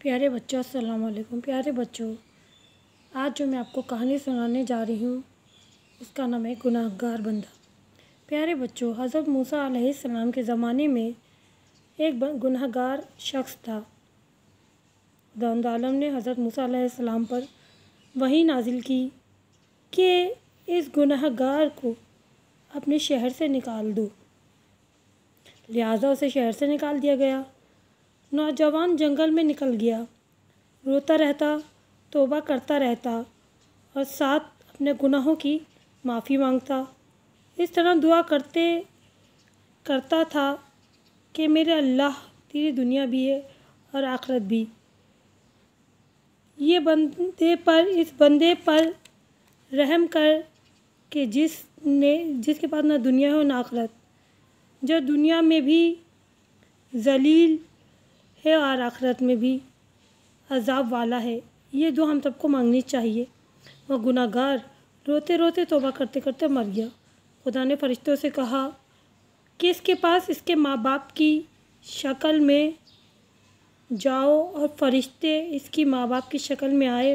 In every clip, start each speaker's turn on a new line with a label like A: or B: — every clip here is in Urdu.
A: پیارے بچوں السلام علیکم۔ پیارے بچوں، آج جو میں آپ کو کہانی سنانے جا رہی ہوں اس کا نام ہے گناہ گار بندہ۔ پیارے بچوں، حضرت موسیٰ علیہ السلام کے زمانے میں ایک گناہ گار شخص تھا۔ خداوند عالم نے حضرت موسیٰ علیہ السلام پر وحی نازل کی کہ اس گناہ گار کو اپنے شہر سے نکال دو، لہٰذا اسے شہر سے نکال دیا گیا۔ نوجوان جنگل میں نکل گیا، روتا رہتا، توبہ کرتا رہتا اور ساتھ اپنے گناہوں کی معافی مانگتا۔ اس طرح دعا کرتا تھا کہ میرے اللہ، تیری دنیا بھی ہے اور آخرت بھی، اس بندے پر رحم کر کہ جس کے پاس نہ دنیا ہے اور نہ آخرت، جو دنیا میں بھی ذلیل ہے اور آخرت میں بھی عذاب والا ہے۔ یہ دعا ہم سب کو مانگنی چاہیے۔ وہ گناہ گار روتے روتے توبہ کرتے کرتے مر گیا۔ خدا نے فرشتوں سے کہا کہ اس کے پاس اس کے ماں باپ کی شکل میں جاؤ، اور فرشتے اس کی ماں باپ کی شکل میں آئے،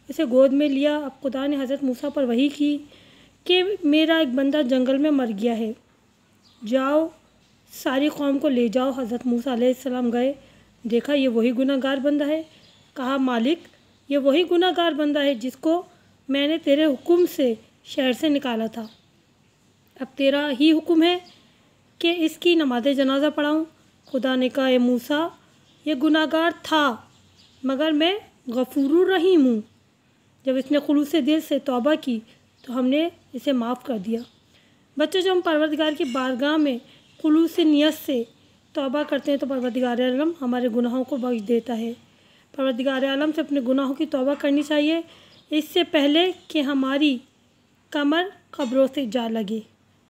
A: اسے گود میں لیا۔ اب خدا نے حضرت موسیٰ پر وحی کی کہ میرا ایک بندہ جنگل میں مر گیا ہے، جاؤ ساری قوم کو لے جاؤ۔ حضرت موسیٰ علیہ السلام گئے، دیکھا یہ وہی گناہ گار بندہ ہے۔ کہا مالک، یہ وہی گناہ گار بندہ ہے جس کو میں نے تیرے حکم سے شہر سے نکالا تھا۔ اب تیرا ہی حکم ہے کہ اس کی نماز جنازہ پڑھاؤں۔ خدا نے کہا اے موسیٰ، یہ گناہ گار تھا مگر میں غفور الرحیم ہوں۔ جب اس نے خلوص دل سے توبہ کی تو ہم نے اسے معاف کر دیا۔ بچوں، جب ہم پروردگار کی بارگاہ میں خلوص نیت سے توبہ کرتے ہیں تو پروردگار عالم ہمارے گناہوں کو بخش دیتا ہے۔ پروردگار عالم سے اپنے گناہوں کی توبہ کرنی چاہیے، اس سے پہلے کہ ہماری کمر قبروں سے جا لگے۔